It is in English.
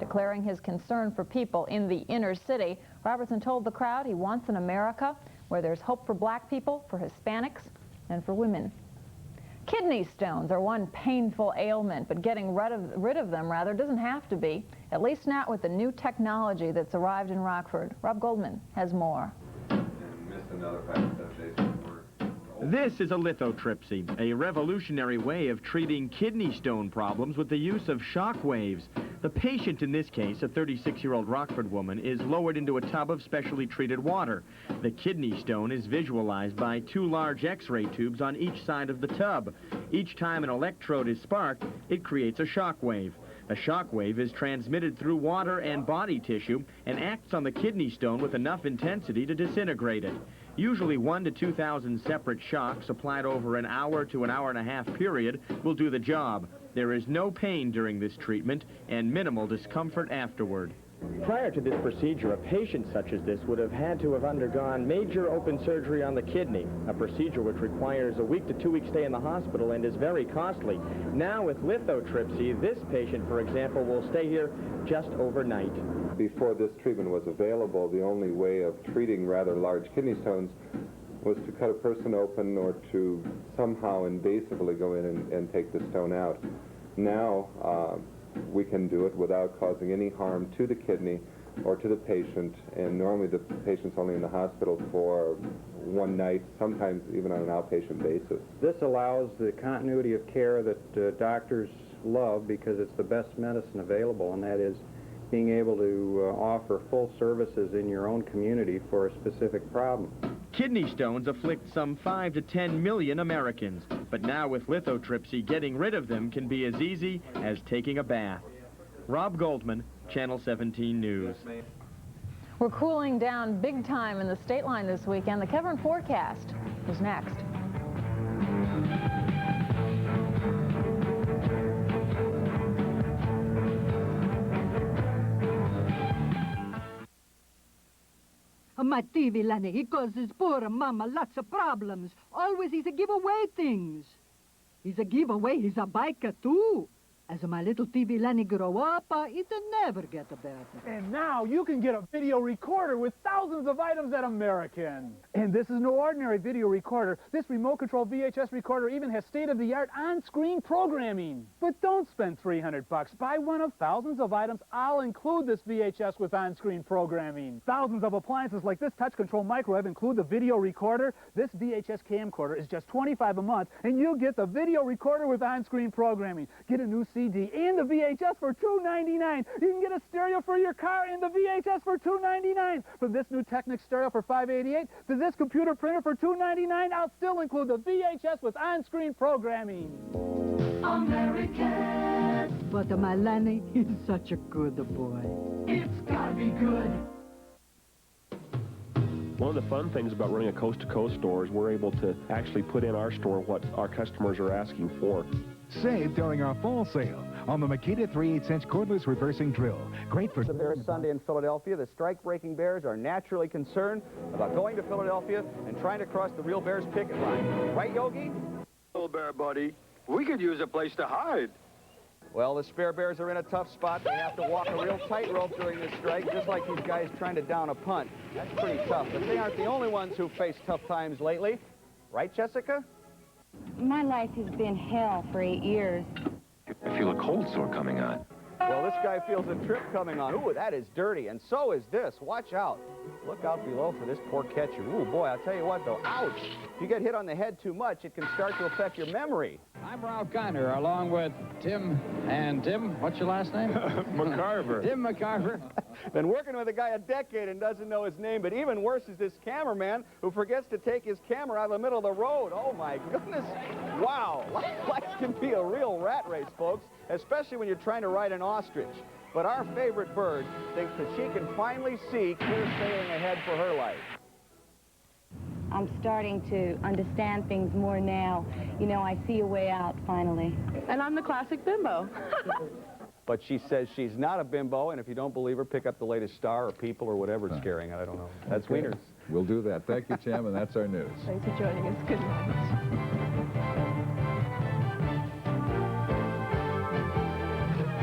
Declaring his concern for people in the inner city, Robertson told the crowd he wants an America where there's hope for black people, for Hispanics, and for women. Kidney stones are one painful ailment, but getting rid of them doesn't have to be, at least not with the new technology that's arrived in Rockford. Rob Goldman has more. This is a lithotripsy, a revolutionary way of treating kidney stone problems with the use of shock waves. The patient in this case, a 36-year-old Rockford woman, is lowered into a tub of specially treated water. The kidney stone is visualized by two large X-ray tubes on each side of the tub. Each time an electrode is sparked, it creates a shock wave. A shock wave is transmitted through water and body tissue and acts on the kidney stone with enough intensity to disintegrate it. Usually 1,000 to 2,000 separate shocks applied over an hour to an hour-and-a-half period will do the job. There is no pain during this treatment and minimal discomfort afterward. Prior to this procedure, a patient such as this would have had to have undergone major open surgery on the kidney, a procedure which requires a 1 to 2 week stay in the hospital and is very costly. Now with lithotripsy, this patient, for example, will stay here just overnight. Before this treatment was available, the only way of treating rather large kidney stones was to cut a person open or to somehow invasively go in and take the stone out. Now we can do it without causing any harm to the kidney or to the patient, and normally the patient's only in the hospital for one night, sometimes even on an outpatient basis. This allows the continuity of care that doctors love because it's the best medicine available, and that is being able to offer full services in your own community for a specific problem. Kidney stones afflict some 5 to 10 million Americans, but now with lithotripsy, getting rid of them can be as easy as taking a bath. Rob Goldman, Channel 17 News. We're cooling down big time in the state line this weekend. The Kevin forecast is next. My TV, Lenny, he causes poor mama lots of problems. Always he's a give away things. He's a giveaway, he's a biker too. As my little TV Lenny grow up, he'd never get a better. And now you can get a video recorder with thousands of items at American. And this is no ordinary video recorder. This remote control VHS recorder even has state-of-the-art on-screen programming. But don't spend $300. Buy one of thousands of items. I'll include this VHS with on-screen programming. Thousands of appliances like this touch control microwave include the video recorder. This VHS camcorder is just $25 a month, and you'll get the video recorder with on-screen programming. Get a new CD and the VHS for $2.99. You can get a stereo for your car and the VHS for $2.99. From this new Technic stereo for $5.88 to this computer printer for $2.99, I'll still include the VHS with on-screen programming. American. But my Lenny, he's such a good boy. It's gotta be good. One of the fun things about running a coast-to-coast store is we're able to actually put in our store what our customers are asking for. Save during our fall sale on the Makita 3/8-inch cordless reversing drill. Great for... The Bears Sunday in Philadelphia. The strike-breaking Bears are naturally concerned about going to Philadelphia and trying to cross the real Bears picket line. Right, Yogi? Little Bear buddy, we could use a place to hide. Well, the Spare Bears are in a tough spot. They have to walk a real tightrope during this strike, just like these guys trying to down a punt. That's pretty tough, but they aren't the only ones who face tough times lately. Right, Jessica? My life has been hell for 8 years. I feel a cold sore coming on. Well, this guy feels a trip coming on. Ooh, that is dirty, and so is this. Watch out. Look out below for this poor catcher. Ooh, boy, I'll tell you what, though. Ouch! If you get hit on the head too much, it can start to affect your memory. I'm Ralph Kiner, along with Tim, what's your last name? McCarver. Tim McCarver. Been working with a guy a decade and doesn't know his name, but even worse is this cameraman who forgets to take his camera out of the middle of the road. Oh, my goodness. Wow. Life can be a real rat race, folks, especially when you're trying to ride an ostrich. But our favorite bird thinks that she can finally see clear sailing ahead for her life. I'm starting to understand things more now. You know, I see a way out, finally. And I'm the classic bimbo. But she says she's not a bimbo, and if you don't believe her, pick up the latest Star or People or whatever it's carrying. I don't know. That's Wieners. We'll do that. Thank you, Tim, and that's our news. Thanks for joining us. Good night.